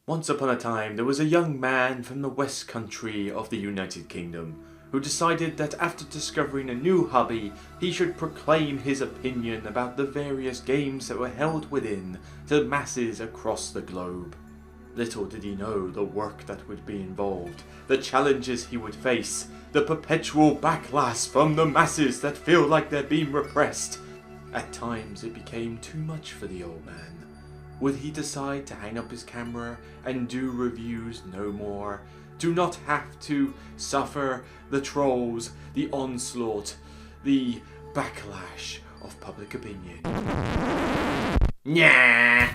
Once upon a time, there was a young man from the West Country of the United Kingdom who decided that after discovering a new hobby, he should proclaim his opinion about the various games that were held within to masses across the globe. Little did he know the work that would be involved, the challenges he would face, the perpetual backlash from the masses that feel like they're being repressed. At times it became too much for the old man. Would he decide to hang up his camera and do reviews no more? Do not have to suffer the trolls, the onslaught, the backlash of public opinion. Nah!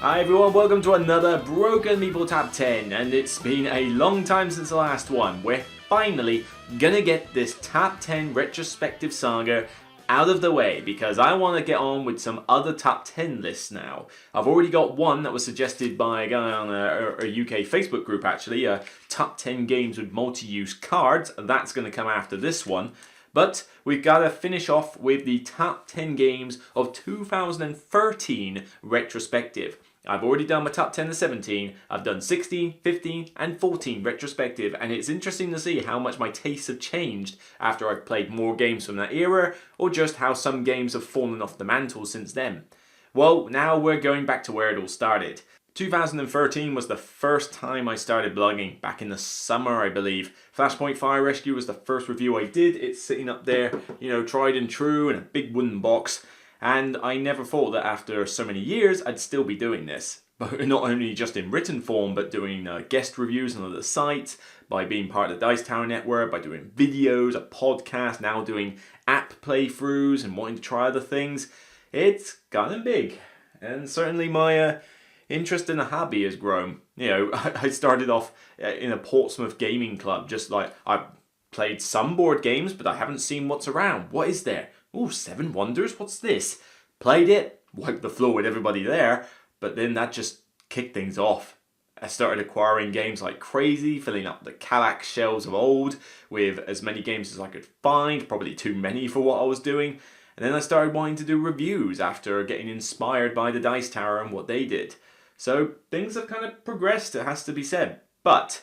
Hi everyone, welcome to another Broken Meeple Top 10, and it's been a long time since the last one. We're finally gonna get this Top 10 Retrospective saga out of the way, because I want to get on with some other Top 10 lists now. I've already got one that was suggested by a guy on a UK Facebook group actually, Top 10 Games with Multi-Use Cards. That's gonna come after this one. But we've got to finish off with the top 10 games of 2013 retrospective. I've already done my top 10 to 17, I've done 16, 15 and 14 retrospective, and it's interesting to see how much my tastes have changed after I've played more games from that era, or just how some games have fallen off the mantle since then. Well, now we're going back to where it all started. 2013 was the first time I started blogging, back in the summer I believe. Flashpoint Fire Rescue was the first review I did. It's sitting up there, you know, tried and true in a big wooden box. And I never thought that after so many years I'd still be doing this. But not only just in written form, but doing guest reviews on other sites, by being part of the Dice Tower network, by doing videos, a podcast, now doing app playthroughs and wanting to try other things. It's gotten big. And certainly my interest in the hobby has grown. You know, I started off in a Portsmouth gaming club, just like I played some board games, but I haven't seen what's around. What is there? Oh, Seven Wonders, what's this? Played it, wiped the floor with everybody there, but then that just kicked things off. I started acquiring games like crazy, filling up the Kallax shelves of old with as many games as I could find, probably too many for what I was doing. And then I started wanting to do reviews after getting inspired by the Dice Tower and what they did. So things have kind of progressed, it has to be said. But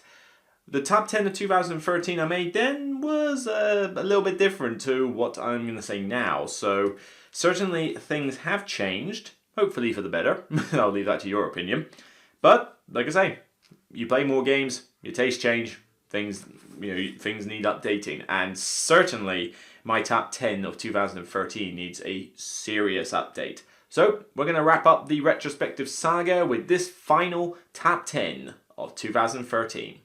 the top 10 of 2013 I made then was a little bit different to what I'm going to say now. So certainly things have changed, hopefully for the better. I'll leave that to your opinion. But like I say, you play more games, your tastes change, things need updating. And certainly my top 10 of 2013 needs a serious update. So we're going to wrap up the retrospective saga with this final top 10 of 2013.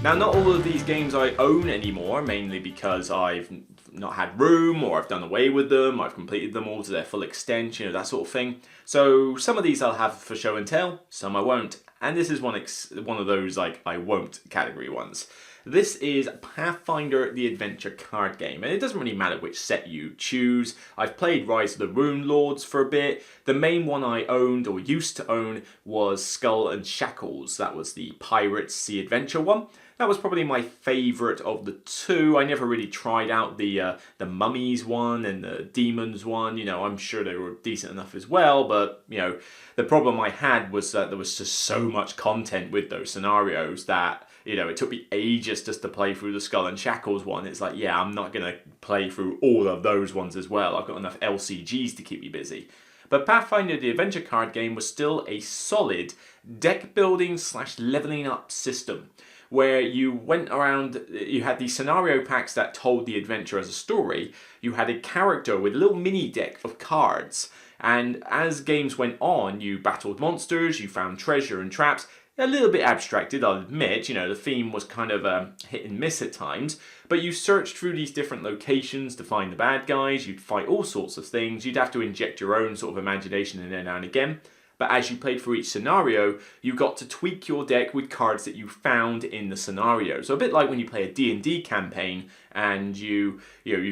Now, not all of these games I own anymore, mainly because I've not had room, or I've done away with them, I've completed them all to their full extent, that sort of thing. So some of these I'll have for show and tell, some I won't. And this is one of those like I won't category ones. This is Pathfinder the Adventure card game, and it doesn't really matter which set you choose. I've played Rise of the Rune Lords for a bit. The main one I owned, or used to own, was Skull and Shackles. That was the Pirates Sea Adventure one. That was probably my favourite of the two. I never really tried out the Mummies one and the Demons one. I'm sure they were decent enough as well, but the problem I had was that there was just so much content with those scenarios that it took me ages just to play through the Skull and Shackles one. It's like, yeah, I'm not going to play through all of those ones as well. I've got enough LCGs to keep me busy. But Pathfinder the Adventure card game was still a solid deck building / leveling up system, where you went around, you had these scenario packs that told the adventure as a story. You had a character with a little mini deck of cards. And as games went on, you battled monsters, you found treasure and traps. a little bit abstracted, I'll admit. You know, the theme was kind of hit and miss at times, but you searched through these different locations to find the bad guys, you'd fight all sorts of things, you'd have to inject your own sort of imagination in there now and again. But as you played through each scenario, you got to tweak your deck with cards that you found in the scenario. So a bit like when you play a D&D campaign and you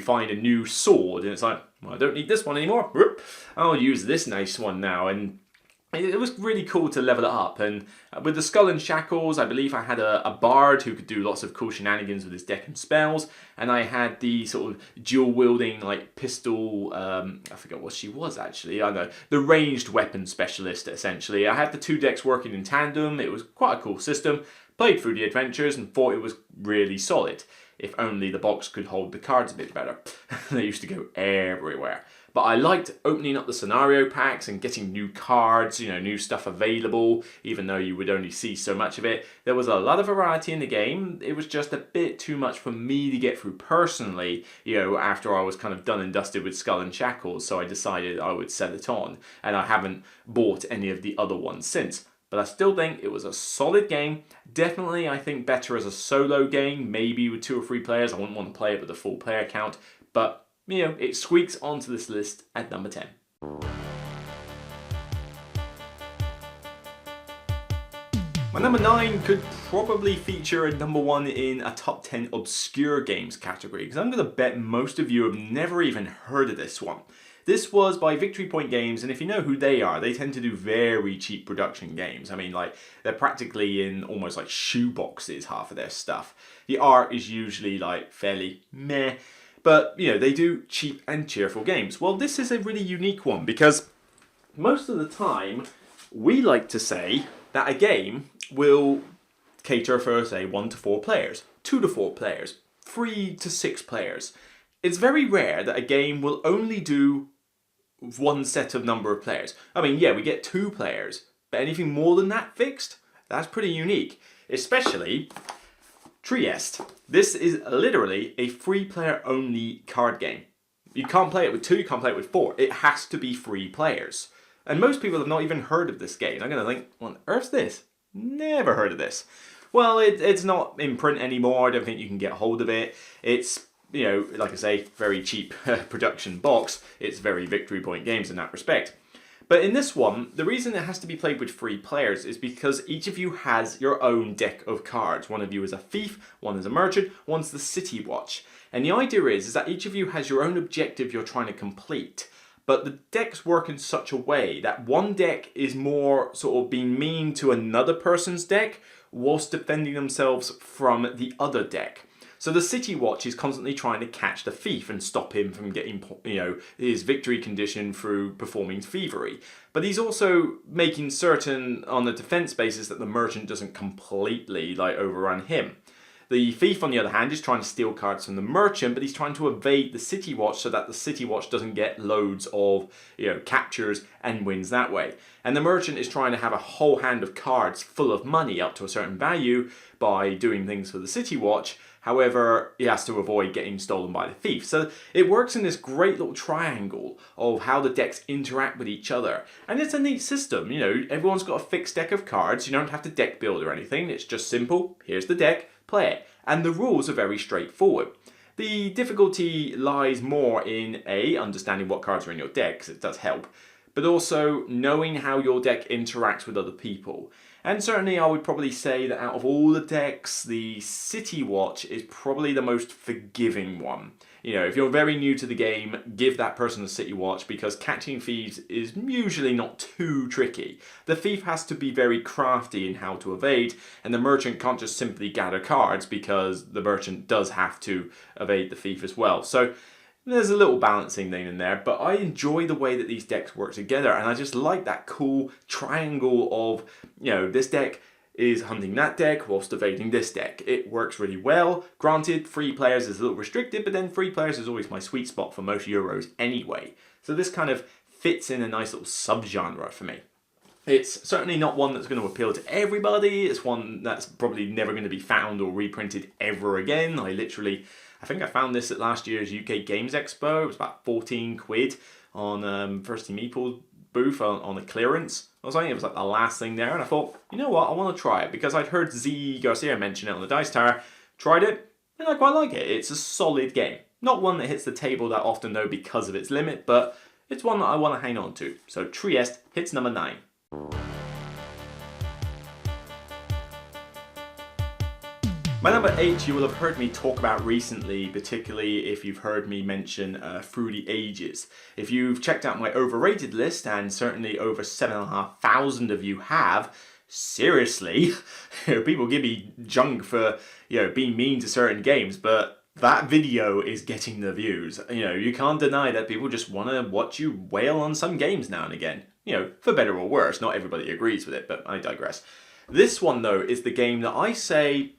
find a new sword and it's like, well, I don't need this one anymore. I'll use this nice one now. And it was really cool to level it up. And with the Skull and Shackles, I believe I had a bard who could do lots of cool shenanigans with his deck and spells. And I had the sort of dual-wielding, like, pistol, I forget what she was, actually. I know, the ranged weapon specialist, essentially. I had the two decks working in tandem. It was quite a cool system. Played through the adventures and thought it was really solid. If only the box could hold the cards a bit better. They used to go everywhere. But I liked opening up the scenario packs and getting new cards, you know, new stuff available, even though you would only see so much of it. There was a lot of variety in the game. It was just a bit too much for me to get through personally, you know, after I was kind of done and dusted with Skull and Shackles, so I decided I would sell it on, and I haven't bought any of the other ones since. But I still think it was a solid game. Definitely, I think, better as a solo game, maybe with 2 or 3 players. I wouldn't want to play it with a full player count, but you know, it squeaks onto this list at number 10. My number 9 could probably feature a number 1 in a top 10 obscure games category, because I'm going to bet most of you have never even heard of this one. This was by Victory Point Games, and if you know who they are, they tend to do very cheap production games. I mean, like, they're practically in almost like shoe boxes, half of their stuff. The art is usually like fairly meh, but, you know, they do cheap and cheerful games. Well, this is a really unique one because most of the time we like to say that a game will cater for, say, 1 to 4 players, 2 to 4 players, 3 to 6 players. It's very rare that a game will only do one set of number of players. I mean, yeah, we get 2 players, but anything more than that fixed, that's pretty unique. Especially Trieste. This is literally a 3-player only card game. You can't play it with 2, you can't play it with 4. It has to be 3 players. And most people have not even heard of this game. I'm going to think, what on earth's this? Never heard of this. Well, it's not in print anymore. I don't think you can get hold of it. It's, you know, like I say, very cheap production box. It's very Victory Point Games in that respect. But in this one, the reason it has to be played with 3 players is because each of you has your own deck of cards. One of you is a thief, one is a merchant, one's the city watch. And the idea is that each of you has your own objective you're trying to complete. But the decks work in such a way that one deck is more sort of being mean to another person's deck whilst defending themselves from the other deck. So the City Watch is constantly trying to catch the thief and stop him from getting, you know, his victory condition through performing thievery. But he's also making certain on the defense basis that the merchant doesn't completely like overrun him. The thief, on the other hand, is trying to steal cards from the merchant, but he's trying to evade the City Watch so that the City Watch doesn't get loads of, you know, captures and wins that way. And the merchant is trying to have a whole hand of cards full of money up to a certain value by doing things for the City Watch. However, he has to avoid getting stolen by the thief. So it works in this great little triangle of how the decks interact with each other. And it's a neat system, you know, everyone's got a fixed deck of cards. You don't have to deck build or anything. It's just simple. Here's the deck, play it. And the rules are very straightforward. The difficulty lies more in A, understanding what cards are in your deck, because it does help, but also knowing how your deck interacts with other people. And certainly I would probably say that out of all the decks, the City Watch is probably the most forgiving one. You know, if you're very new to the game, give that person the City Watch because catching thieves is usually not too tricky. The thief has to be very crafty in how to evade, and the merchant can't just simply gather cards because the merchant does have to evade the thief as well. So there's a little balancing thing in there, but I enjoy the way that these decks work together, and I just like that cool triangle of, you know, this deck is hunting that deck whilst evading this deck. It works really well. Granted, 3 players is a little restricted, but then 3 players is always my sweet spot for most Euros anyway. So this kind of fits in a nice little subgenre for me. It's certainly not one that's going to appeal to everybody. It's one that's probably never going to be found or reprinted ever again. I think I found this at last year's UK Games Expo. It was about 14 quid on First Meeple booth on a clearance or something. It was like the last thing there, and I thought, you know what, I want to try it because I'd heard Z Garcia mention it on the Dice Tower, tried it, and I quite like it. It's a solid game. Not one that hits the table that often though because of its limit, but it's one that I want to hang on to. So Trieste hits number 9. My number 8 you will have heard me talk about recently, particularly if you've heard me mention Fruity Ages. If you've checked out my overrated list, and certainly over 7,500 of you have, seriously, people give me junk for being mean to certain games, but that video is getting the views. You can't deny that people just want to watch you wail on some games now and again. For better or worse, not everybody agrees with it, but I digress. This one though is the game that I say,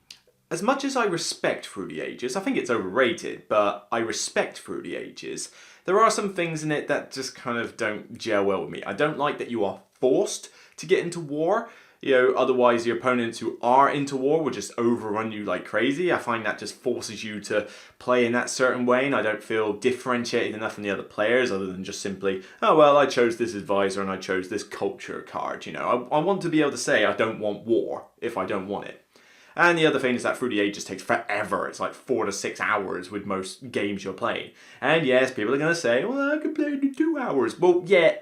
as much as I respect Fruity Ages, I think it's overrated, but I respect Fruity Ages, there are some things in it that just kind of don't gel well with me. I don't like that you are forced to get into war. Otherwise the opponents who are into war will just overrun you like crazy. I find that just forces you to play in that certain way, and I don't feel differentiated enough from the other players other than just simply, oh well, I chose this advisor and I chose this culture card. I want to be able to say I don't want war if I don't want it. And the other thing is that Fruity Ages takes forever. It's like 4 to 6 hours with most games you're playing. And yes, people are going to say, well, I can play it in 2 hours. Well, yeah,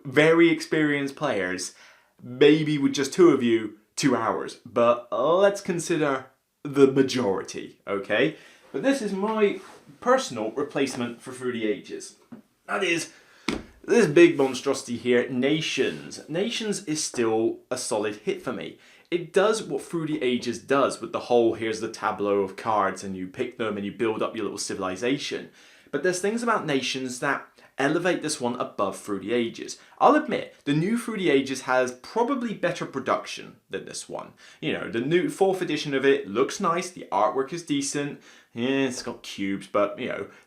very experienced players, maybe with just 2 of you, 2 hours. But let's consider the majority, okay? But this is my personal replacement for Fruity Ages. That is this big monstrosity here, Nations. Nations is still a solid hit for me. It does what Fruity Ages does with the whole, here's the tableau of cards and you pick them and you build up your little civilization. But there's things about Nations that elevate this one above Fruity Ages. I'll admit, the new Fruity Ages has probably better production than this one. The new 4th edition of it looks nice, the artwork is decent. Yeah, it's got cubes, but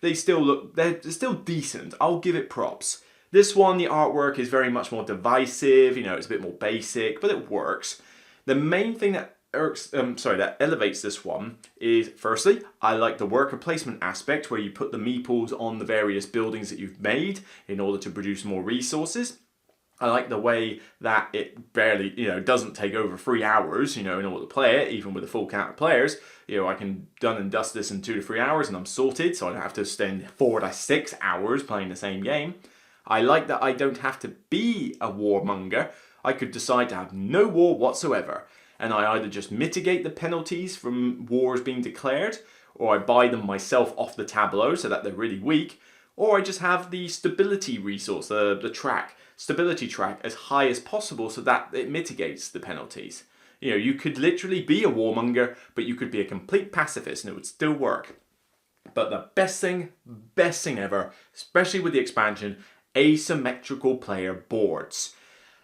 they're still decent. I'll give it props. This one, the artwork is very much more divisive, it's a bit more basic, but it works. The main thing that that elevates this one is, firstly, I like the worker placement aspect where you put the meeples on the various buildings that you've made in order to produce more resources. I like the way that it barely, doesn't take over 3 hours, in order to play it, even with a full count of players. I can done and dust this in 2 to 3 hours and I'm sorted, so I don't have to spend 4 to 6 hours playing the same game. I like that I don't have to be a warmonger. I could decide to have no war whatsoever, and I either just mitigate the penalties from wars being declared, or I buy them myself off the tableau so that they're really weak, or I just have the stability resource, the stability track as high as possible so that it mitigates the penalties. You could literally be a warmonger, but you could be a complete pacifist and it would still work. But the best thing ever, especially with the expansion, asymmetrical player boards.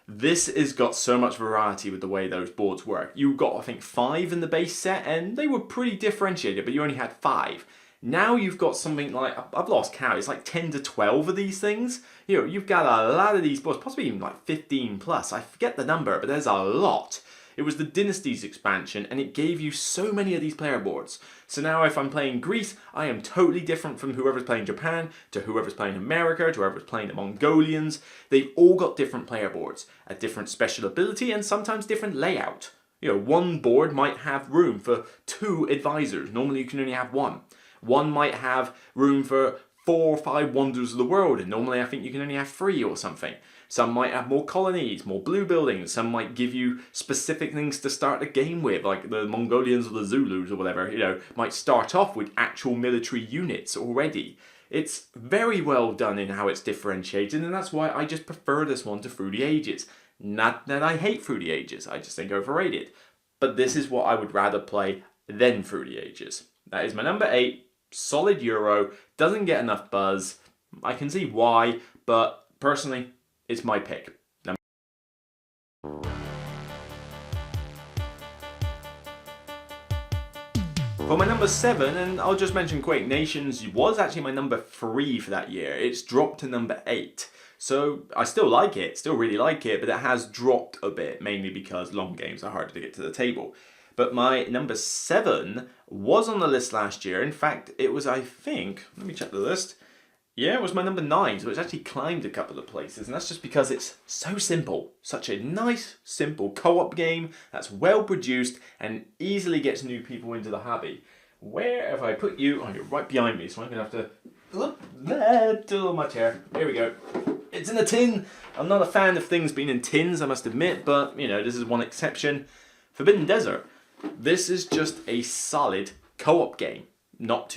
This has got so much variety with the way those boards work. You got, I think, 5 in the base set, and they were pretty differentiated, but you only had 5. Now you've got something like, I've lost count, it's like 10 to 12 of these things. You've got a lot of these boards, possibly even like 15 plus. I forget the number, but there's a lot. It was the Dynasties expansion, and it gave you so many of these player boards. So now if I'm playing Greece, I am totally different from whoever's playing Japan, to whoever's playing America, to whoever's playing the Mongolians. They've all got different player boards, a different special ability, and sometimes different layout. One board might have room for 2 advisors. Normally you can only have 1. One might have room for 4 or 5 wonders of the world, and normally I think you can only have 3 or something. Some might have more colonies, more blue buildings. Some might give you specific things to start the game with, like the Mongolians or the Zulus or whatever, might start off with actual military units already. It's very well done in how it's differentiated, and that's why I just prefer this one to Fruity Ages. Not that I hate Fruity Ages, I just think overrated. But this is what I would rather play than Fruity Ages. That is my number 8, solid Euro, doesn't get enough buzz. I can see why, but personally, it's my pick. For my number 7, and I'll just mention quick, Nations was actually my number 3 for that year. It's dropped to number 8. So I still like it, still really like it, but it has dropped a bit, mainly because long games are harder to get to the table. But my number 7 was on the list last year. In fact, it was, I think, let me check the list. Yeah, it was my number 9, so it's actually climbed a couple of places, and that's just because it's so simple. Such a nice, simple co-op game that's well produced and easily gets new people into the hobby. Where have I put you? Oh, you're right behind me, so I'm going to have to... on my chair. Here we go. It's in a tin. I'm not a fan of things being in tins, I must admit, but, you know, this is one exception. Forbidden Desert. This is just a solid co-op game. Not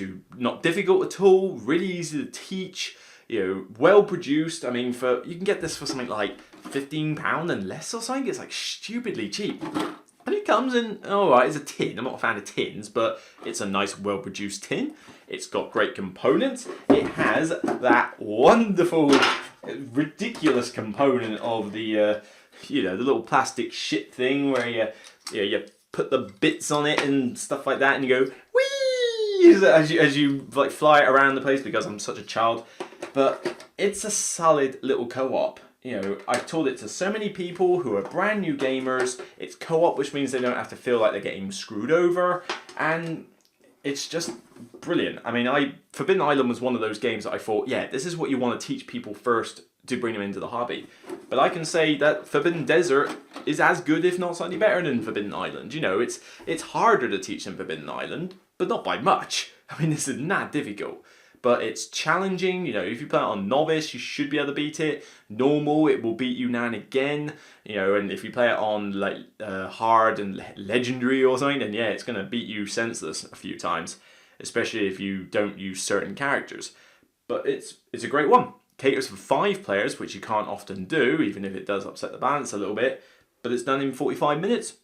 difficult at all, really easy to teach, you know, well produced. I mean, you can get this for something like £15 and less or something. It's like stupidly cheap. And it comes in, alright, it's a tin. I'm not a fan of tins, but it's a nice, well produced tin. It's got great components. It has that wonderful, ridiculous component of the, you know, the little plastic shit thing where you put the bits on it and stuff like that, and you go, whee! As you like fly it around the place, because I'm such a child. But it's a solid little co-op. You know, I've taught it to so many people who are brand new gamers. It's co-op, which means they don't have to feel like they're getting screwed over, and it's just brilliant. I mean, Forbidden Island was one of those games that I thought, yeah, this is what you want to teach people first to bring them into the hobby. But I can say that Forbidden Desert is as good, if not slightly better than Forbidden Island. You know, it's harder to teach than Forbidden Island, but not by much. I mean, this is not difficult. But it's challenging. You know, if you play it on novice, you should be able to beat it. Normal, it will beat you now and again. You know, and if you play it on like hard and legendary or something, then yeah, it's going to beat you senseless a few times, especially if you don't use certain characters. But it's a great one. Caters for 5 players, which you can't often do, even if it does upset the balance a little bit. But it's done in 45 minutes.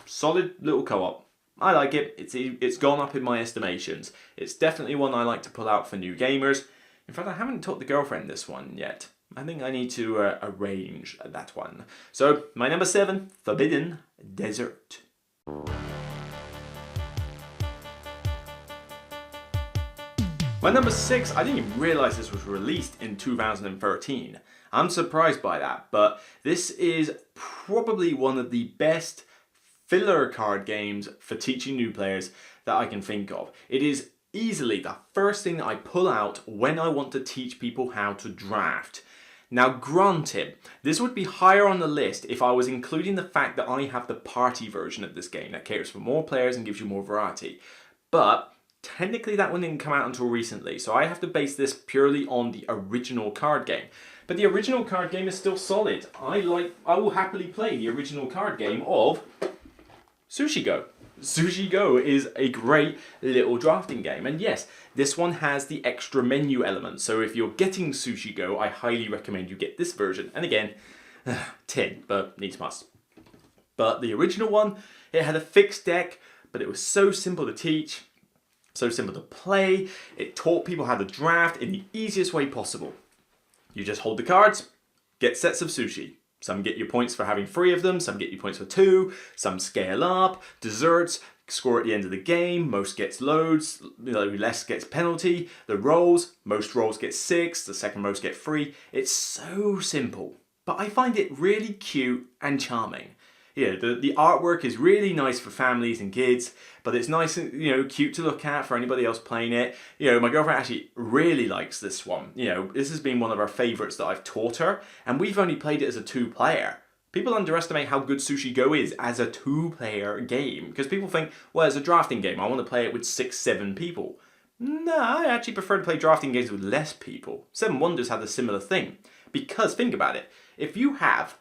Solid little co-op. I like it. It's gone up in my estimations. It's definitely one I like to pull out for new gamers. In fact, I haven't taught the girlfriend this one yet. I think I need to arrange that one. So, my number 7, Forbidden Desert. My number 6, I didn't even realise this was released in 2013. I'm surprised by that, but this is probably one of the best filler card games for teaching new players that I can think of. It is easily the first thing that I pull out when I want to teach people how to draft. Now granted, this would be higher on the list if I was including the fact that I have the party version of this game that caters for more players and gives you more variety. But technically that one didn't come out until recently, so I have to base this purely on the original card game. But the original card game is still solid. I will happily play the original card game of Sushi Go. Sushi Go is a great little drafting game, and yes, this one has the extra menu element, so if you're getting Sushi Go, I highly recommend you get this version. And again, 10, but needs must. But the original one, it had a fixed deck, but it was so simple to teach, so simple to play. It taught people how to draft in the easiest way possible. You just hold the cards, get sets of sushi. Some get you points for having 3 of them, some get you points for 2, some scale up, desserts, score at the end of the game, most gets loads, less gets penalty, the rolls, most rolls get 6, the second most get 3. It's so simple, but I find it really cute and charming. Yeah, the artwork is really nice for families and kids, but it's nice and, cute to look at for anybody else playing it. My girlfriend actually really likes this one. This has been one of our favourites that I've taught her, and we've only played it as a 2-player. People underestimate how good Sushi Go is as a 2-player game, because people think, well, it's a drafting game, I want to play it with 6, 7 people. No, I actually prefer to play drafting games with less people. Seven Wonders had a similar thing, because think about it, if you have,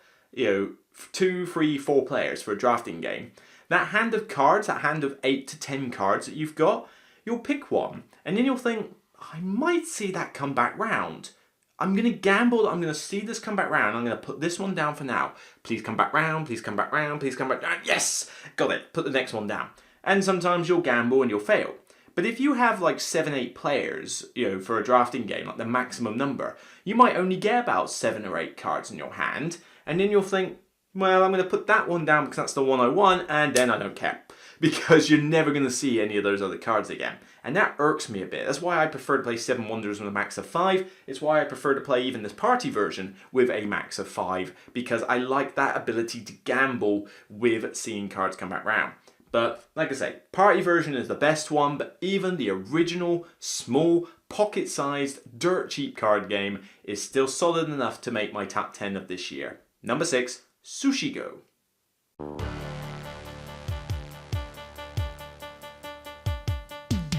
2, 3, 4 players for a drafting game, that hand of cards, that hand of 8 to 10 cards that you've got, you'll pick one, and then you'll think, I might see that come back round. I'm going to gamble that I'm going to see this come back round. I'm going to put this one down for now. Please come back round, please come back round, please come back round. Yes! Got it. Put the next one down. And sometimes you'll gamble and you'll fail. But if you have like 7, 8 players, for a drafting game, like the maximum number, you might only get about 7 or 8 cards in your hand, and then you'll think, well, I'm going to put that one down because that's the one I want, and then I don't care. Because you're never going to see any of those other cards again. And that irks me a bit. That's why I prefer to play 7 Wonders with a max of 5. It's why I prefer to play even this party version with a max of 5. Because I like that ability to gamble with seeing cards come back round. But, like I say, party version is the best one, but even the original small pocket-sized, dirt-cheap card game is still solid enough to make my top 10 of this year. Number 6, Sushi Go.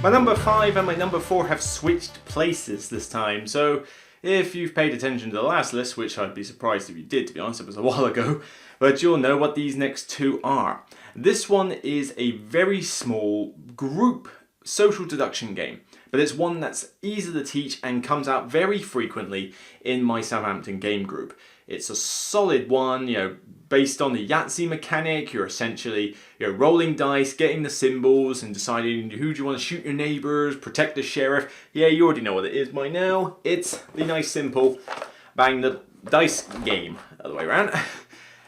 My number 5 and my number 4 have switched places this time, so if you've paid attention to the last list, which I'd be surprised if you did, to be honest, it was a while ago, but you'll know what these next two are. This one is a very small group social deduction game, but it's one that's easy to teach and comes out very frequently in my Southampton game group. It's a solid one, based on the Yahtzee mechanic. You're essentially rolling dice, getting the symbols and deciding who do you want to shoot your neighbours, protect the sheriff. Yeah, you already know what it is by now. It's the nice simple bang the dice game, other way around.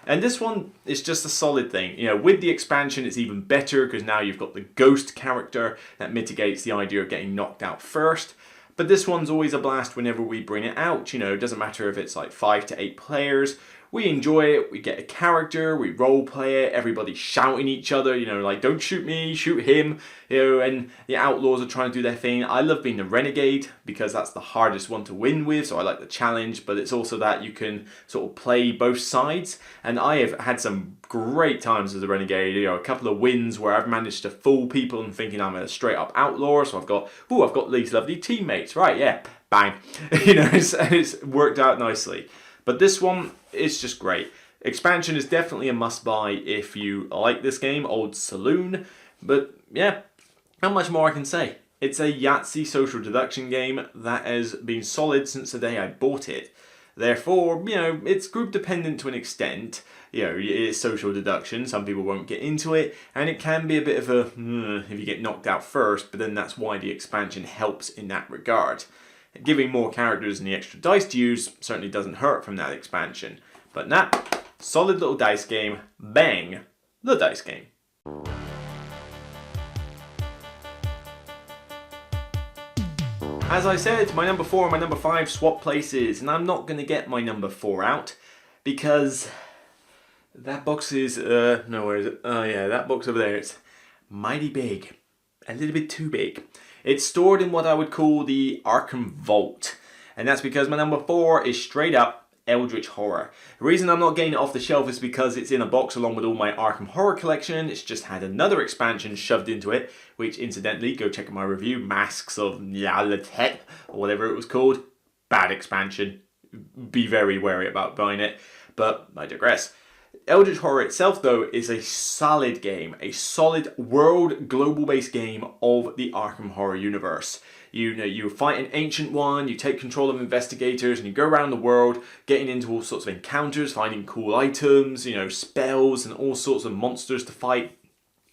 And this one is just a solid thing. With the expansion it's even better because now you've got the ghost character that mitigates the idea of getting knocked out first. But this one's always a blast whenever we bring it out. It doesn't matter if it's like 5 to 8 players. We enjoy it, we get a character, we role play it, everybody's shouting each other, like don't shoot me, shoot him, and the outlaws are trying to do their thing. I love being the renegade because that's the hardest one to win with, so I like the challenge, but it's also that you can sort of play both sides, and I have had some great times as a renegade, a couple of wins where I've managed to fool people and thinking I'm a straight up outlaw, so I've got these lovely teammates, right, yeah, bang, it's worked out nicely. But this one is just great. Expansion is definitely a must-buy if you like this game, Old Saloon. But yeah, not much more I can say. It's a Yahtzee social deduction game that has been solid since the day I bought it. Therefore, it's group dependent to an extent. It's social deduction, some people won't get into it, and it can be a bit of a, if you get knocked out first, but then that's why the expansion helps in that regard. Giving more characters and the extra dice to use certainly doesn't hurt from that expansion. But solid little dice game, bang, the dice game. As I said, my number 4 and my number 5 swap places, and I'm not going to get my number 4 out because that box is, no, where is it? Oh yeah, that box over there, it's mighty big, a little bit too big. It's stored in what I would call the Arkham Vault, and that's because my number 4 is straight up Eldritch Horror. The reason I'm not getting it off the shelf is because it's in a box along with all my Arkham Horror collection. It's just had another expansion shoved into it, which incidentally, go check out my review, Masks of Nyarlathotep, or whatever it was called. Bad expansion. Be very wary about buying it, but I digress. Eldritch Horror itself, though, is a solid game, a solid world global-based game of the Arkham Horror universe. You fight an ancient one, you take control of investigators, and you go around the world, getting into all sorts of encounters, finding cool items, spells, and all sorts of monsters to fight.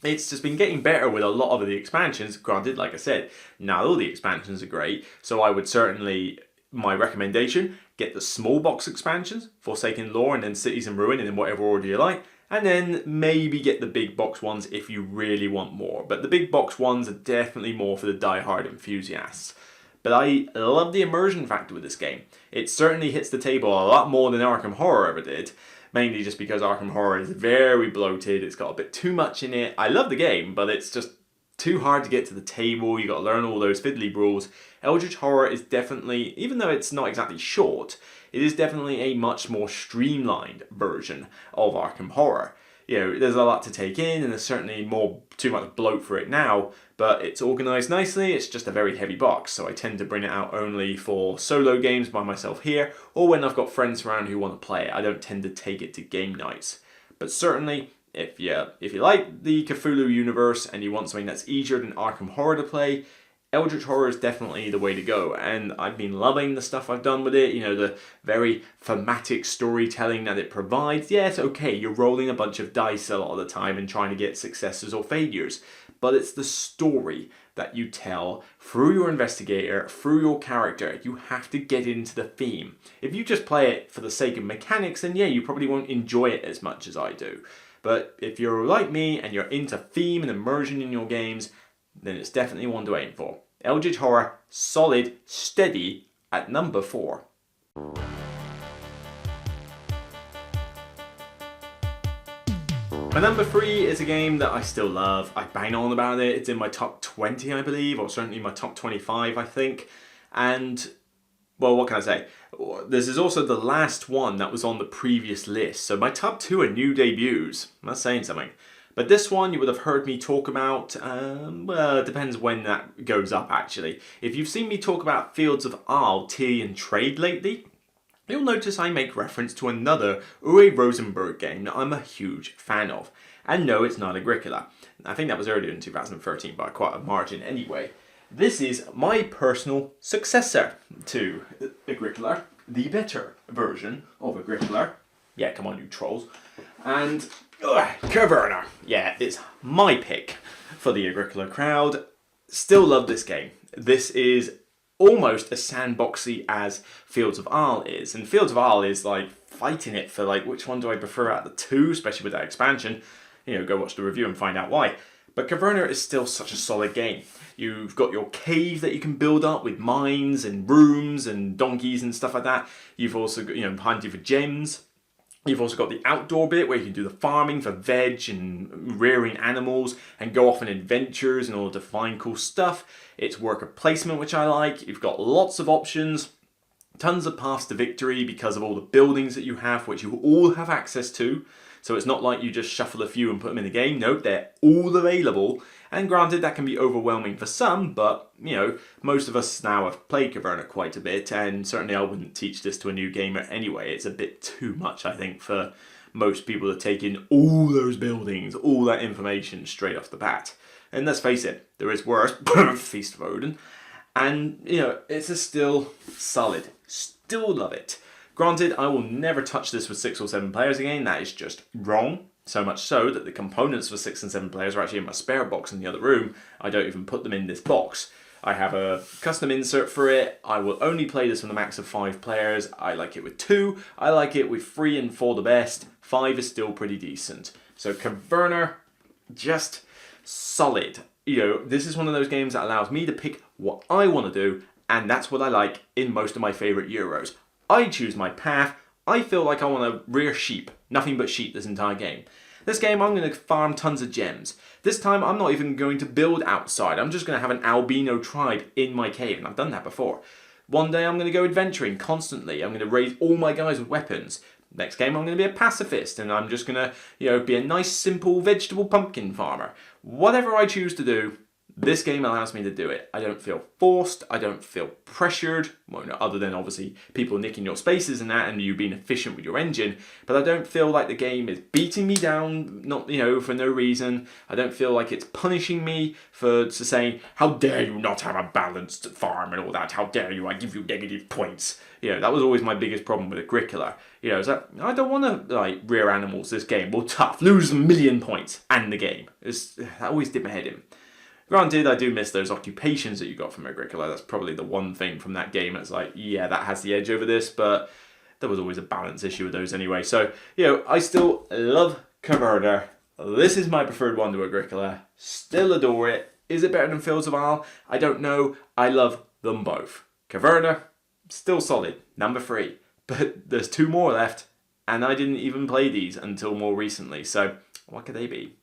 It's just been getting better with a lot of the expansions. Granted, like I said, not all the expansions are great, so I would certainly, my recommendation, get the small box expansions, Forsaken Lore and then Cities in Ruin and in whatever order you like, and then maybe get the big box ones if you really want more. But the big box ones are definitely more for the die-hard enthusiasts. But I love the immersion factor with this game. It certainly hits the table a lot more than Arkham Horror ever did, mainly just because Arkham Horror is very bloated, it's got a bit too much in it. I love the game, but it's just too hard to get to the table, you got to learn all those fiddly rules. Eldritch Horror is definitely, even though it's not exactly short, it is definitely a much more streamlined version of Arkham Horror. There's a lot to take in, and there's certainly too much bloat for it now, but it's organised nicely. It's just a very heavy box, so I tend to bring it out only for solo games by myself here, or when I've got friends around who want to play it. I don't tend to take it to game nights. But certainly, if you like the Cthulhu universe and you want something that's easier than Arkham Horror to play, Eldritch Horror is definitely the way to go, and I've been loving the stuff I've done with it, the very thematic storytelling that it provides. Yeah, it's okay, you're rolling a bunch of dice a lot of the time and trying to get successes or failures, but it's the story that you tell through your investigator, through your character. You have to get into the theme. If you just play it for the sake of mechanics, then yeah, you probably won't enjoy it as much as I do. But if you're like me and you're into theme and immersion in your games, then it's definitely one to aim for. Eldritch Horror, solid, steady at number 4. My number 3 is a game that I still love. I bang on about it. It's in my top 20, I believe, or certainly my top 25, I think. And, well, what can I say? This is also the last one that was on the previous list. So my top 2 are new debuts. That's saying something. But this one you would have heard me talk about, well, it depends when that goes up actually. If you've seen me talk about Fields of Arle, Tea and Trade lately, you'll notice I make reference to another Uwe Rosenberg game that I'm a huge fan of. And no, it's not Agricola. I think that was earlier in 2013 by quite a margin anyway. This is my personal successor to Agricola, the better version of Agricola. Yeah, come on you trolls. And Caverna. Yeah, it's my pick for the Agricola crowd. Still love this game. This is almost as sandboxy as Fields of Arle is. And Fields of Arle is like fighting it for like, which one do I prefer out of the two, especially with that expansion. You know, go watch the review and find out why. But Caverna is still such a solid game. You've got your cave that you can build up with mines and rooms and donkeys and stuff like that. You've also got, hunting for gems. You've also got the outdoor bit where you can do the farming for veg and rearing animals and go off on adventures in order to find cool stuff. It's worker placement, which I like. You've got lots of options, tons of paths to victory because of all the buildings that you have, which you all have access to. So it's not like you just shuffle a few and put them in the game. No, they're all available. And granted, that can be overwhelming for some, but, most of us now have played Caverna quite a bit, and certainly I wouldn't teach this to a new gamer anyway. It's a bit too much, I think, for most people to take in all those buildings, all that information straight off the bat. And let's face it, there is worse, Feast of Odin. And, it's still solid. Still love it. Granted, I will never touch this with 6 or 7 players again. That is just wrong. So much so that the components for 6 and 7 players are actually in my spare box in the other room. I don't even put them in this box. I have a custom insert for it. I will only play this with a max of 5 players. I like it with 2. I like it with 3 and 4 the best. 5 is still pretty decent. So Caverna, just solid. This is one of those games that allows me to pick what I want to do, and that's what I like in most of my favourite Euros. I choose my path. I feel like I want to rear sheep. Nothing but sheep this entire game. This game, I'm going to farm tons of gems. This time, I'm not even going to build outside. I'm just going to have an albino tribe in my cave, and I've done that before. One day, I'm going to go adventuring constantly. I'm going to raise all my guys with weapons. Next game, I'm going to be a pacifist, and I'm just going to, be a nice, simple vegetable pumpkin farmer. Whatever I choose to do, this game allows me to do it. I don't feel forced. I don't feel pressured. Well, no, other than obviously people nicking your spaces and that, and you being efficient with your engine. But I don't feel like the game is beating me down, not for no reason. I don't feel like it's punishing me for saying, "How dare you not have a balanced farm and all that? How dare you? I give you negative points." That was always my biggest problem with Agricola. It's like, I don't want to rear animals. This game, well, tough, lose 1,000,000 points and the game. That always did my head in. Granted, I do miss those occupations that you got from Agricola. That's probably the one thing from that game that's like, yeah, that has the edge over this, but there was always a balance issue with those anyway. So, I still love Caverna. This is my preferred one to Agricola. Still adore it. Is it better than Fields of Arle? I don't know. I love them both. Caverna, still solid. Number 3. But there's 2 more left, and I didn't even play these until more recently. So, what could they be?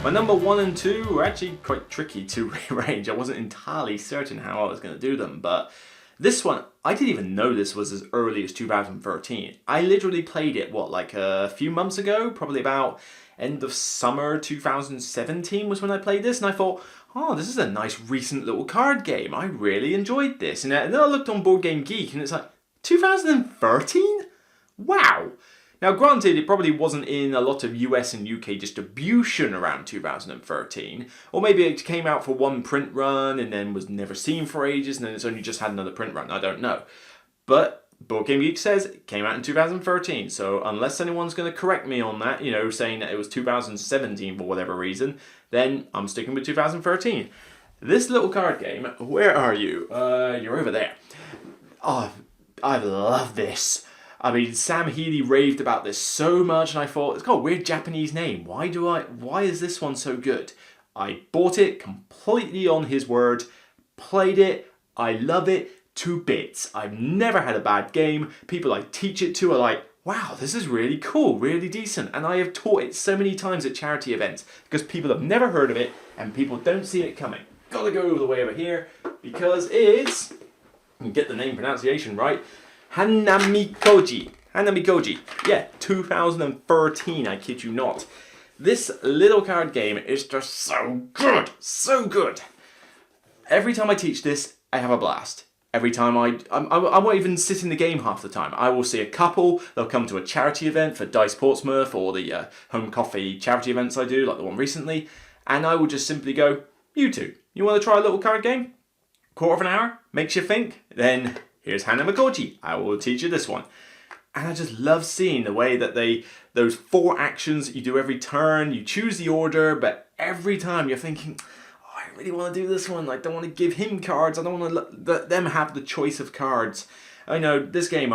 My number 1 and 2 were actually quite tricky to rearrange. I wasn't entirely certain how I was going to do them, but this one, I didn't even know this was as early as 2013. I literally played it, a few months ago? Probably about end of summer 2017 was when I played this, and I thought, oh, this is a nice recent little card game. I really enjoyed this. And then I looked on Board Game Geek, and it's like, 2013? Wow! Now, granted, it probably wasn't in a lot of US and UK distribution around 2013, or maybe it came out for one print run and then was never seen for ages, and then it's only just had another print run. I don't know. But Board Game Geek says it came out in 2013, so unless anyone's going to correct me on that, saying that it was 2017 for whatever reason, then I'm sticking with 2013. This little card game, where are you? You're over there. Oh, I love this. I mean, Sam Healy raved about this so much, and I thought, it's got a weird Japanese name. Why is this one so good? I bought it completely on his word, played it, I love it to bits. I've never had a bad game. People I teach it to are like, wow, this is really cool, really decent. And I have taught it so many times at charity events because people have never heard of it and people don't see it coming. Gotta go all the way over here because it's, get the name pronunciation right, Hanamikoji. Hanamikoji. Yeah, 2013, I kid you not. This little card game is just so good, so good. Every time I teach this, I have a blast. Every time I won't even sit in the game half the time. I will see a couple, they'll come to a charity event for Dice Portsmouth or the home coffee charity events I do, like the one recently, and I will just simply go, you two, you want to try a little card game? Quarter of an hour? Makes you think? Then here's Hanamikoji. I will teach you this one. And I just love seeing the way that those 4 actions that you do every turn, you choose the order, but every time you're thinking, oh, I really want to do this one. I don't want to give him cards. I don't want to let them have the choice of cards. I know this game,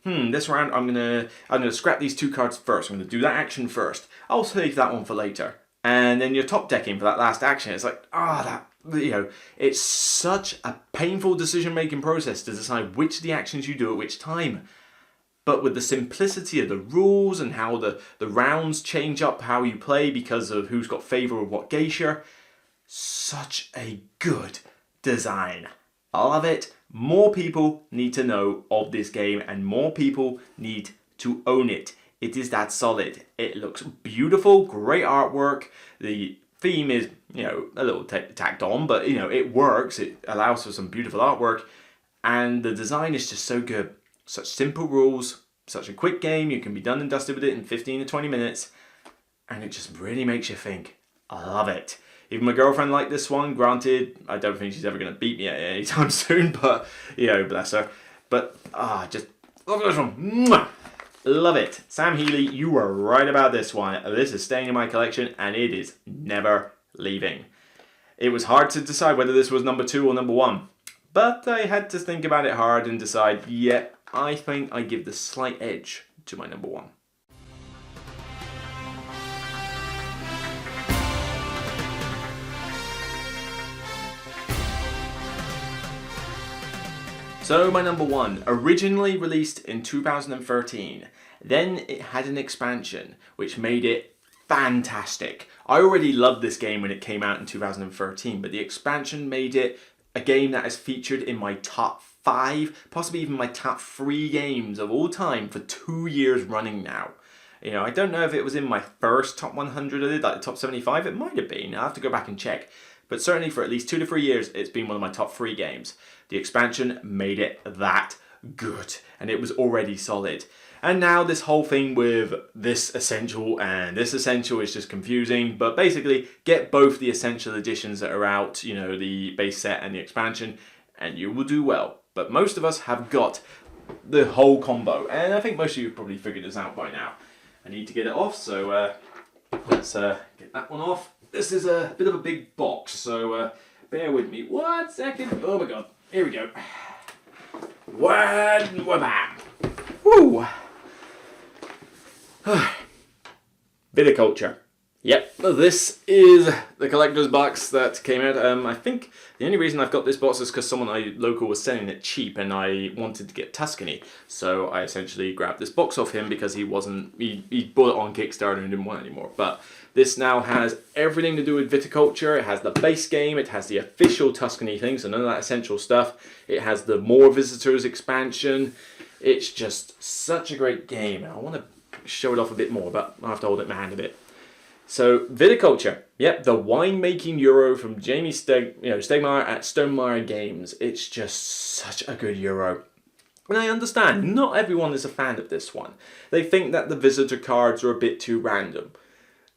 this round, I'm gonna scrap these 2 cards first. I'm gonna do that action first. I'll save that one for later. And then you're top decking for that last action. It's like, it's such a painful decision-making process to decide which of the actions you do at which time. But with the simplicity of the rules and how the rounds change up how you play because of who's got favour of what geisha, such a good design. I love it. More people need to know of this game and more people need to own it. It is that solid. It looks beautiful, great artwork. The theme is, a little tacked on, but, it works. It allows for some beautiful artwork. And the design is just so good. Such simple rules, such a quick game. You can be done and dusted with it in 15 to 20 minutes. And it just really makes you think. I love it. Even my girlfriend liked this one. Granted, I don't think she's ever going to beat me at it anytime soon. But, bless her. But, just love this one. Mwah! Love it. Sam Healy, you were right about this one. This is staying in my collection and it is never leaving. It was hard to decide whether this was number 2 or number 1. But I had to think about it hard and decide, yeah, I think I give the slight edge to my number 1. So my number 1, originally released in 2013. Then it had an expansion, which made it fantastic. I already loved this game when it came out in 2013, but the expansion made it a game that is featured in my top 5, possibly even my top 3 games of all time for 2 years running now. I don't know if it was in my first top 100 of it, like the top 75, it might have been. I'll have to go back and check. But certainly for at least 2 to 3 years, it's been one of my top 3 games. The expansion made it that good, and it was already solid. And now this whole thing with this essential and this essential is just confusing. But basically, get both the essential editions that are out, the base set and the expansion, and you will do well. But most of us have got the whole combo. And I think most of you have probably figured this out by now. I need to get it off, so let's get that one off. This is a bit of a big box, so bear with me 1 second. Oh my god, here we go. Bam! Woo! Viticulture. Yep, this is the collector's box that came out. I think the only reason I've got this box is because someone local was selling it cheap and I wanted to get Tuscany. So I essentially grabbed this box off him because he bought it on Kickstarter and didn't want it anymore. But this now has everything to do with Viticulture. It has the base game, it has the official Tuscany thing, so none of that essential stuff. It has the More Visitors expansion. It's just such a great game. I want to show it off a bit more, but I have to hold it in my hand a bit. So Viticulture, yep, the winemaking Euro from Jamie Stegmaier at Stonemaier Games. It's just such a good Euro. And I understand, not everyone is a fan of this one. They think that the visitor cards are a bit too random.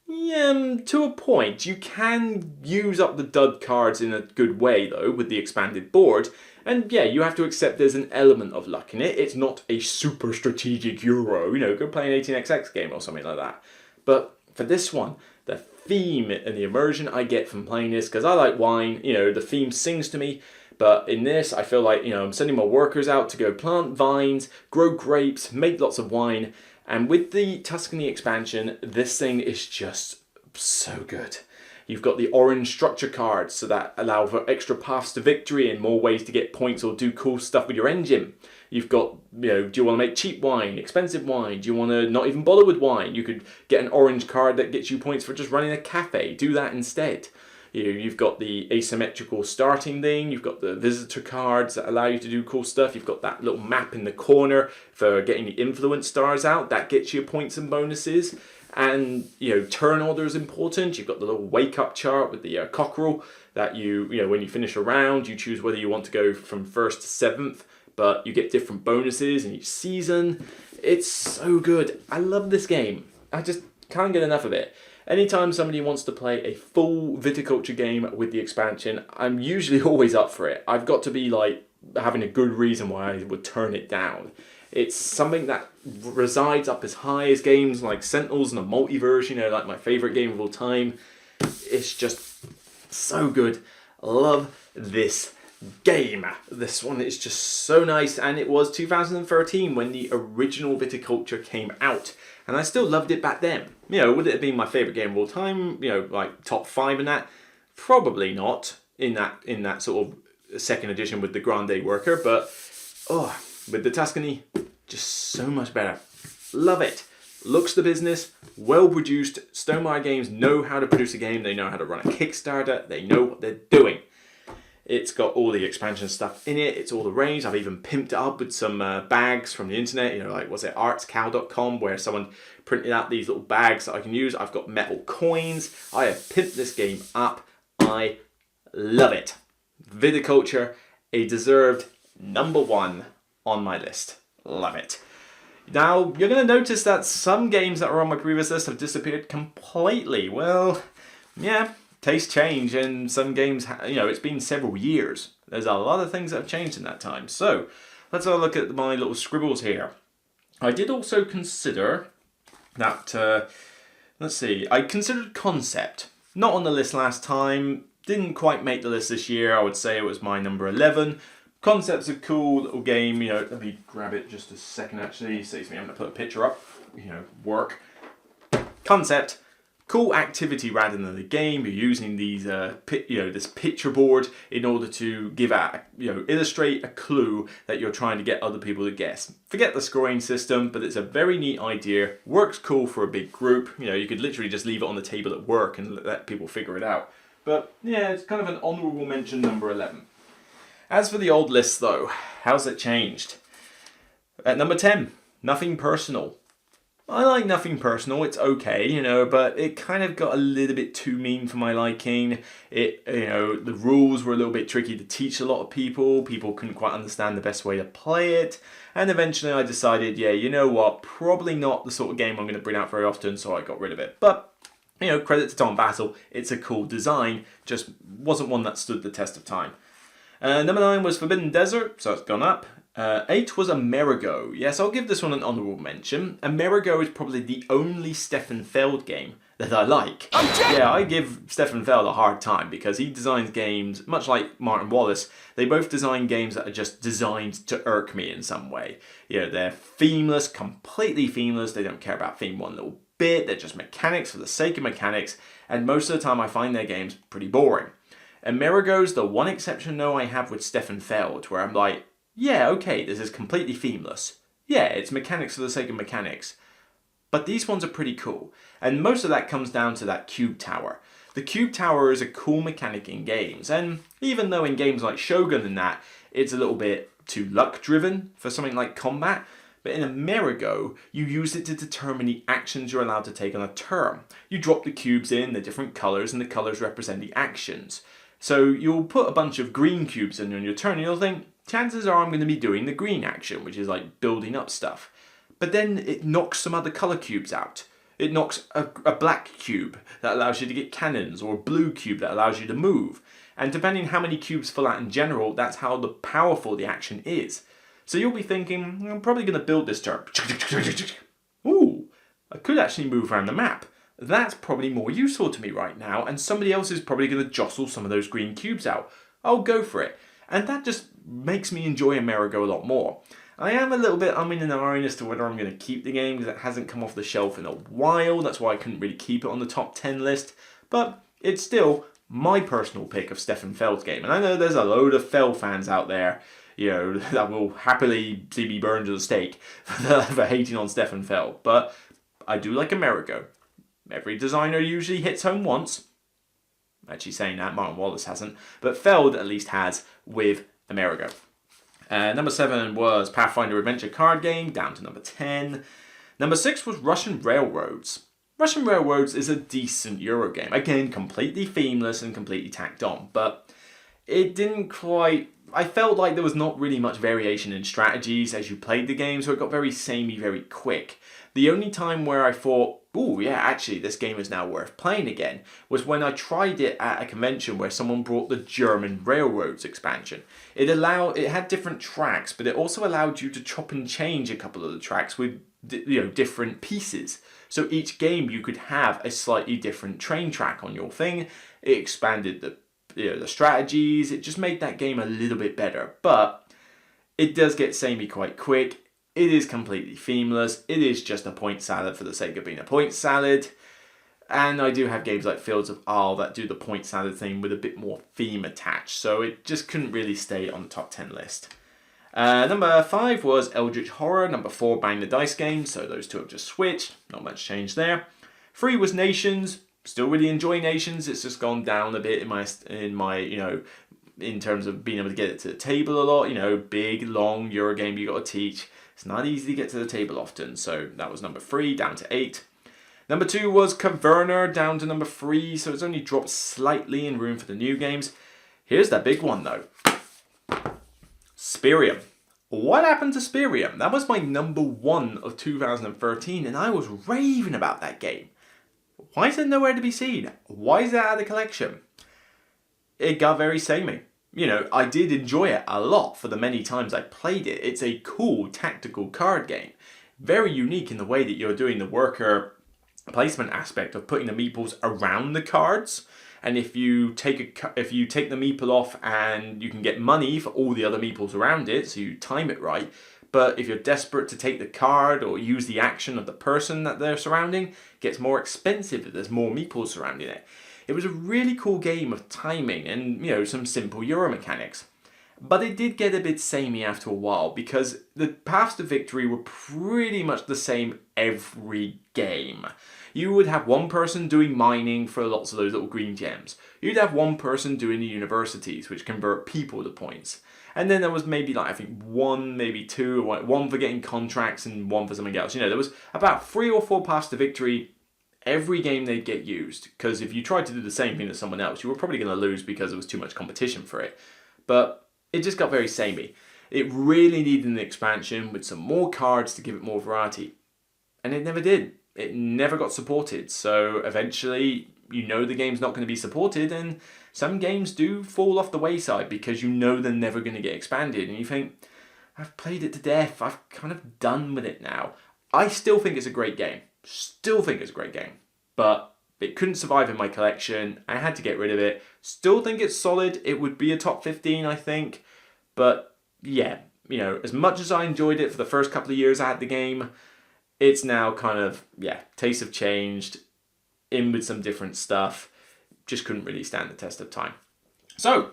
Yeah, to a point. You can use up the dud cards in a good way though, with the expanded board. And yeah, you have to accept there's an element of luck in it. It's not a super strategic Euro, go play an 18xx game or something like that. But for this one, the theme and the immersion I get from playing this, because I like wine, the theme sings to me, but in this I feel like, I'm sending my workers out to go plant vines, grow grapes, make lots of wine, and with the Tuscany expansion, this thing is just so good. You've got the orange structure cards, so that allow for extra paths to victory and more ways to get points or do cool stuff with your engine. You've got, do you want to make cheap wine, expensive wine? Do you want to not even bother with wine? You could get an orange card that gets you points for just running a cafe. Do that instead. You've got the asymmetrical starting thing. You've got the visitor cards that allow you to do cool stuff. You've got that little map in the corner for getting the influence stars out. That gets you points and bonuses. And, turn order is important. You've got the little wake-up chart with the cockerel that when you finish a round, you choose whether you want to go from 1st to 7th, but you get different bonuses in each season. It's so good. I love this game. I just can't get enough of it. Anytime somebody wants to play a full Viticulture game with the expansion, I'm usually always up for it. I've got to be having a good reason why I would turn it down. It's something that resides up as high as games like Sentinels and the Multiverse, like my favourite game of all time. It's just so good. Love this game. This one is just so nice, and it was 2013 when the original Viticulture came out, and I still loved it back then. Would it have been my favourite game of all time? Like top 5 in that? Probably not in that sort of second edition with the Grande Worker, but with the Tuscany, just so much better. Love it. Looks the business, well produced. Stonemaier Games know how to produce a game. They know how to run a Kickstarter. They know what they're doing. It's got all the expansion stuff in it. It's all the range. I've even pimped it up with some bags from the internet. Was it artscow.com, where someone printed out these little bags that I can use. I've got metal coins. I have pimped this game up. I love it. Viticulture, a deserved number 1 on my list. Love it. Now, you're going to notice that some games that were on my previous list have disappeared completely. Well, yeah, tastes change, and some games, it's been several years. There's a lot of things that have changed in that time. So, let's have a look at my little scribbles here. I did also consider that, I considered Concept. Not on the list last time, didn't quite make the list this year. I would say it was my number 11. Concept's a cool little game, let me grab it just a second actually, saves me having to put a picture up, work. Concept, cool activity rather than the game. You're using these, this picture board in order to give out, illustrate a clue that you're trying to get other people to guess. Forget the scoring system, but it's a very neat idea, works cool for a big group. You could literally just leave it on the table at work and let people figure it out. But yeah, it's kind of an honourable mention, number 11. As for the old list though, how's it changed? At number 10, Nothing Personal. I like Nothing Personal, it's okay, but it kind of got a little bit too mean for my liking. The rules were a little bit tricky to teach a lot of people. People couldn't quite understand the best way to play it. And eventually I decided, probably not the sort of game I'm going to bring out very often, so I got rid of it. But, credit to Tom Battle, it's a cool design, just wasn't one that stood the test of time. Number 9 was Forbidden Desert, so it's gone up. 8 was Amerigo. Yes, I'll give this one an honourable mention. Amerigo is probably the only Stefan Feld game that I like. Yeah, I give Stefan Feld a hard time because he designs games, much like Martin Wallace, they both design games that are just designed to irk me in some way. They're themeless, completely themeless, they don't care about theme one little bit, they're just mechanics for the sake of mechanics, and most of the time I find their games pretty boring. Amerigo's the one exception though I have with Stefan Feld, where I'm like, yeah, okay, this is completely themeless. Yeah, it's mechanics for the sake of mechanics. But these ones are pretty cool, and most of that comes down to that cube tower. The cube tower is a cool mechanic in games, and even though in games like Shogun and that, it's a little bit too luck driven for something like combat, but in Amerigo, you use it to determine the actions you're allowed to take on a turn. You drop the cubes in, the different colours, and the colours represent the actions. So you'll put a bunch of green cubes in on your turn and you'll think, chances are I'm going to be doing the green action, which is like building up stuff. But then it knocks some other colour cubes out. It knocks a black cube that allows you to get cannons, or a blue cube that allows you to move. And depending how many cubes fall out in general, that's how powerful the action is. So you'll be thinking, I'm probably going to build this turn. Ooh, I could actually move around the map. That's probably more useful to me right now, and somebody else is probably going to jostle some of those green cubes out. I'll go for it. And that just makes me enjoy Amerigo a lot more. I am a little bit umming and ahhing as to whether I'm going to keep the game because it hasn't come off the shelf in a while. That's why I couldn't really keep it on the top 10 list. But it's still my personal pick of Stefan Feld's game. And I know there's a load of Feld fans out there, that will happily see me burned at the stake for hating on Stefan Feld. But I do like Amerigo. Every designer usually hits home once. Actually saying that, Martin Wallace hasn't. But Feld at least has with Amerigo. Number 7 was Pathfinder Adventure card game, down to number 10. Number 6 was Russian Railroads. Russian Railroads is a decent Euro game. Again, completely themeless and completely tacked on. But it didn't quite... I felt like there was not really much variation in strategies as you played the game, so it got very samey very quick. The only time where I thought, oh yeah, actually this game is now worth playing again, was when I tried it at a convention where someone brought the German Railroads expansion. It had different tracks, but it also allowed you to chop and change a couple of the tracks with different pieces. So each game you could have a slightly different train track on your thing. It expanded the strategies. It just made that game a little bit better. But it does get samey quite quick. It is completely themeless. It is just a point salad for the sake of being a point salad. And I do have games like Fields of Arle that do the point salad thing with a bit more theme attached. So it just couldn't really stay on the top 10 list. Number 5 was Eldritch Horror. Number 4, Bang the Dice game. So those two have just switched. Not much change there. 3 was Nations. Still really enjoy Nations. It's just gone down a bit in my in terms of being able to get it to the table a lot. Big, long Euro game you got to teach. It's not easy to get to the table often. So that was number 3, down to 8. Number 2 was Caverna, down to number 3. So it's only dropped slightly in room for the new games. Here's that big one though. Spirium. What happened to Spirium? That was my number 1 of 2013 and I was raving about that game. Why is it nowhere to be seen? Why is it out of the collection? It got very samey. I did enjoy it a lot for the many times I played it. It's a cool tactical card game. Very unique in the way that you're doing the worker placement aspect of putting the meeples around the cards. And if you take the meeple off and you can get money for all the other meeples around it, so you time it right. But if you're desperate to take the card or use the action of the person that they're surrounding, it gets more expensive if there's more meeples surrounding it. It was a really cool game of timing and, some simple Euro mechanics. But it did get a bit samey after a while because the paths to victory were pretty much the same every game. You would have one person doing mining for lots of those little green gems. You'd have one person doing the universities, which convert people to points. And then there was maybe one, maybe two, one for getting contracts and one for something else. There was about 3 or 4 paths to victory every game they'd get used. Because if you tried to do the same thing as someone else, you were probably going to lose because there was too much competition for it. But it just got very samey. It really needed an expansion with some more cards to give it more variety. And it never did. It never got supported. So eventually, the game's not going to be supported. And some games do fall off the wayside because they're never going to get expanded. And you think, I've played it to death. I've kind of done with it now. I still think it's a great game. But it couldn't survive in my collection. I had to get rid of it. Still think it's solid. It would be a top 15, I think. But yeah, as much as I enjoyed it for the first couple of years I had the game, it's now kind of, tastes have changed, in with some different stuff. Just couldn't really stand the test of time. So,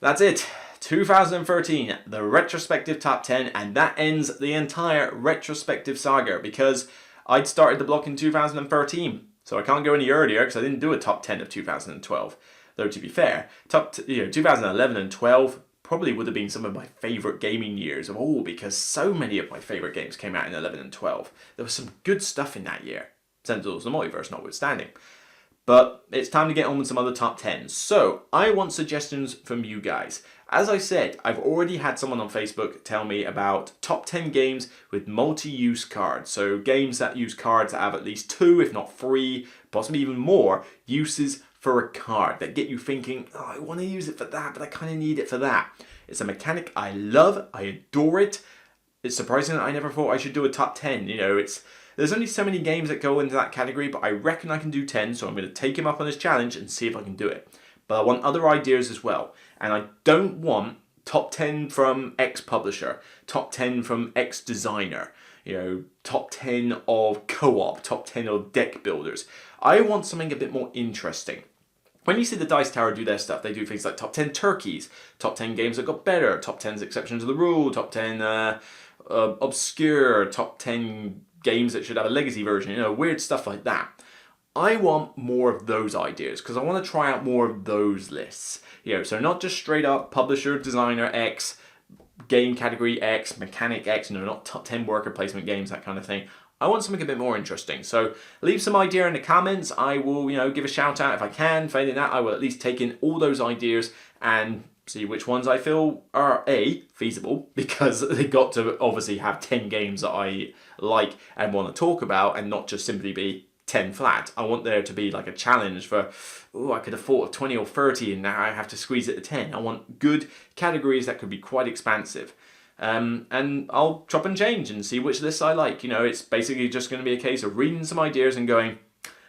that's it. 2013, the retrospective top 10, and that ends the entire retrospective saga because I'd started the block in 2013. So I can't go any earlier because I didn't do a top 10 of 2012. Though to be fair, 2011 and 12 probably would have been some of my favourite gaming years of all because so many of my favourite games came out in 11 and 12. There was some good stuff in that year. Sentinels of the Multiverse notwithstanding. But it's time to get on with some other top 10s. So I want suggestions from you guys. As I said, I've already had someone on Facebook tell me about top 10 games with multi-use cards. So games that use cards that have at least 2, if not 3, possibly even more, uses for a card that get you thinking, I want to use it for that, but I kind of need it for that. It's a mechanic I love. I adore it. It's surprising that I never thought I should do a top 10. There's only so many games that go into that category, but I reckon I can do 10, so I'm going to take him up on his challenge and see if I can do it. But I want other ideas as well. And I don't want top 10 from X publisher, top 10 from X designer, top 10 of co-op, top 10 of deck builders. I want something a bit more interesting. When you see the Dice Tower do their stuff, they do things like top 10 turkeys, top 10 games that got better, top 10 exceptions to the rule, top 10 obscure, top 10 games that should have a legacy version, weird stuff like that. I want more of those ideas because I want to try out more of those lists. So not just straight up publisher, designer X, game category X, mechanic X, not top 10 worker placement games, that kind of thing. I want something a bit more interesting. So leave some idea in the comments. I will, give a shout out if I can. Failing that, I will at least take in all those ideas and see which ones I feel are feasible, because they got to obviously have 10 games that I like and want to talk about, and not just simply be 10 flat. I want there to be like a challenge for, I could have thought of 20 or 30 and now I have to squeeze it to 10. I want good categories that could be quite expansive. And I'll chop and change and see which lists I like. It's basically just going to be a case of reading some ideas and going,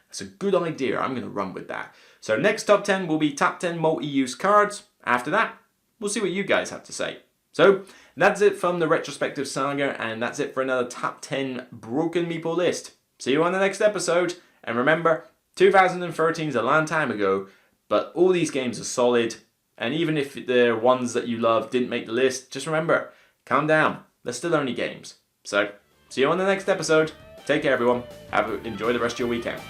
that's a good idea, I'm going to run with that. So next top 10 will be top 10 multi-use cards. After that, we'll see what you guys have to say. So that's it from the Retrospective Saga, and that's it for another top 10 Broken Meeple list. See you on the next episode, and remember, 2013 is a long time ago, but all these games are solid, and even if the ones that you love didn't make the list, just remember, calm down, they're still only games. So, see you on the next episode. Take care everyone, enjoy the rest of your weekend.